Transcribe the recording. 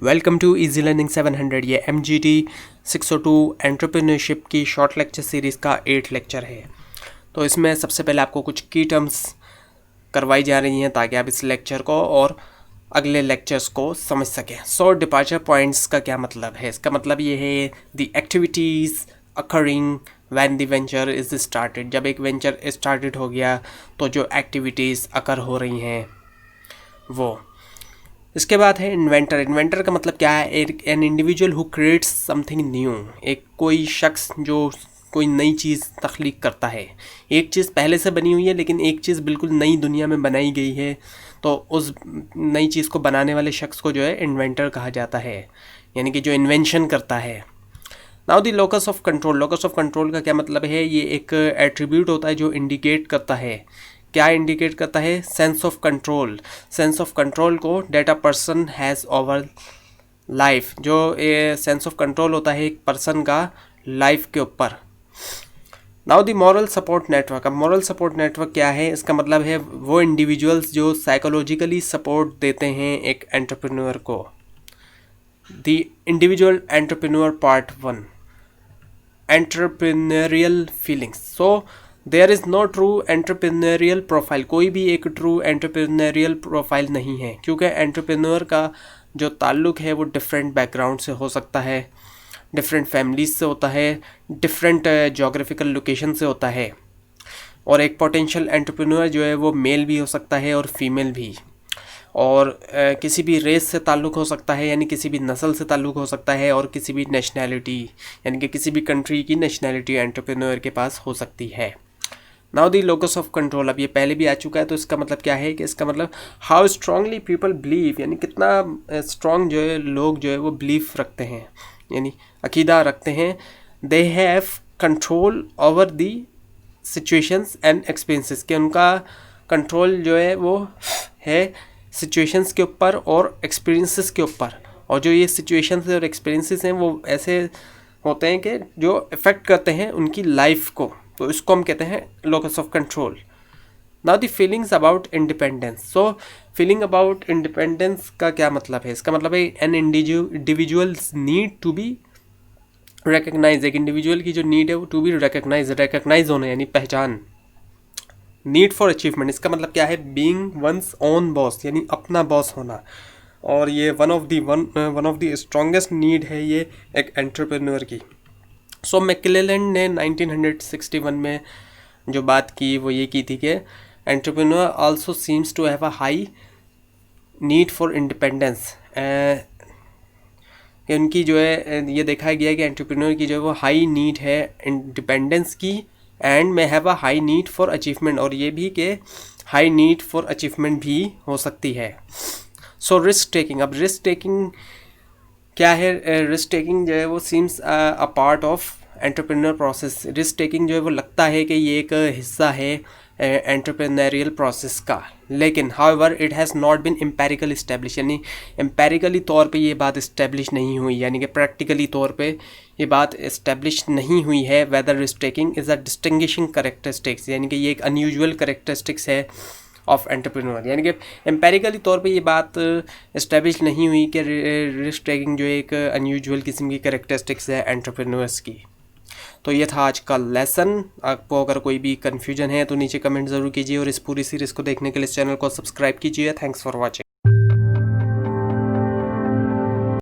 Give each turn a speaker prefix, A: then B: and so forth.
A: Welcome to easy learning 700। ये MGT 602 entrepreneurship की short lecture series का 8 लेक्चर है। तो इसमें सबसे पहले आपको कुछ की टर्म्स करवाई जा रही हैं ताकि आप इस लेक्चर को और अगले लेक्चर्स को समझ सकें। सो डिपार्चर पॉइंट्स का क्या मतलब है? इसका मतलब ये है the activities occurring when the venture is started. जब एक वेंचर स्टार्टेड हो गया तो जो एक्टिविटीज़ अकर हो रही हैं वो। इसके बाद है इन्वेंटर। इन्वेंटर का मतलब क्या है? An individual who creates something new. एक कोई शख्स जो कोई नई चीज़ तख्लीक करता है। एक चीज़ पहले से बनी हुई है लेकिन एक चीज़ बिल्कुल नई दुनिया में बनाई गई है, तो उस नई चीज़ को बनाने वाले शख्स को जो है इन्वेंटर कहा जाता है, यानी कि जो इन्वेंशन करता है। Now the locus of control. Locus of control का क्या मतलब है? ये एक एट्रीब्यूट होता है जो इंडिकेट करता है, क्या इंडिकेट करता है? Sense of control. Sense of control को that a person has over life. जो सेंस ऑफ कंट्रोल होता है एक पर्सन का लाइफ के ऊपर। Now the moral support network. अब मॉरल सपोर्ट नेटवर्क क्या है? इसका मतलब है वो इंडिविजुअल्स जो साइकोलॉजिकली सपोर्ट देते हैं एक एंटरप्रेन्योर को। The individual entrepreneur part 1, entrepreneurial feelings. So there is no true entrepreneurial profile. कोई भी एक ट्रू एंटरप्रेन्योरियल प्रोफाइल नहीं है, क्योंकि एंटरप्रेन्योर का जो ताल्लुक़ है वो डिफरेंट बैकग्राउंड से हो सकता है, डिफरेंट फैमिलीज से होता है, डिफरेंट जोग्राफिकल लोकेशन से होता है। और एक पोटेंशियल एंटरप्रेन्योर जो है वो मेल भी हो सकता है और फीमेल भी, और किसी भी रेस से ताल्लुक़ हो सकता है, यानी किसी भी नस्ल से ताल्लुक़ हो सकता है, और किसी भी नेशनैलिटी यानी कि किसी भी कंट्री की नेशनैलिटी एंटरप्रेन्योर के पास हो सकती है। Now the locus of control. अब ये पहले भी आ चुका है, तो इसका मतलब क्या है कि इसका मतलब हाउ स्ट्रांगली पीपल बिलीव, यानी कितना स्ट्रांग जो है लोग जो है वो बिलीव रखते हैं, यानी अकीदा रखते हैं। They have control over the situations and experiences, कि उनका कंट्रोल जो है वो है सिचुएशंस के ऊपर और एक्सपीरियंसेस के ऊपर। और जो ये सिचुएशंस और एक्सपीरियंसेस हैं वो ऐसे होते हैं कि जो इफ़ेक्ट करते हैं उनकी लाइफ को, तो इसको हम कहते हैं locus of control. Now the feelings about independence. So feeling about independence का क्या मतलब है? इसका मतलब है an individuals need to be recognise. एक इंडिविजुअल की जो नीड है वो टू बी रिकग्नाइज होना, यानी पहचान। Need for achievement. इसका मतलब क्या है? बीइंग वंस ओन बॉस, यानी अपना बॉस होना। और ये one of the strongest need है ये एक एंटरप्रेन्योर की। सो मैकक्लेलैंड ने 1961 में जो बात की वो ये की थी कि entrepreneur also seems to have a high need for independence. उनकी जो है ये देखा गया है कि एंटरप्रेन्योर की जो है वो हाई नीड है इंडिपेंडेंस की, एंड में have a high need for achievement, और ये भी कि हाई नीड फॉर अचीवमेंट भी हो सकती है। So risk taking. अब रिस्क टेकिंग क्या है? रिस्क टेकिंग जो है वो seems a part of entrepreneur process. Risk taking जो है वो लगता है कि ये एक हिस्सा है एंटरप्रेन्योरियल प्रोसेस का, लेकिन however it has not been empirical establish, यानी एम्पेरिकली तौर पे ये बात इस्टेब्लिश नहीं हुई, यानी कि प्रैक्टिकली तौर पे ये बात इस्टेब्लिश नहीं हुई है। Whether risk taking is a distinguishing characteristics, यानी कि ये एक अनयूजुअल करेक्टरिस्टिक्स है ऑफ एंटरप्रेन्योर। यानी कि एम्पेरिकली तौर पे ये बात इस्टेब्लिश नहीं हुई कि रिस्क टेकिंग जो एक अनयूजुअल किस्म की करेक्टरिस्टिक्स है एंटरप्रेन्योर्स की। तो ये था आज का लेसन। आपको अगर कोई भी कन्फ्यूजन है तो नीचे कमेंट ज़रूर कीजिए, और इस पूरी सीरीज़ को देखने के लिए इस चैनल को सब्सक्राइब कीजिए। Thanks for watching.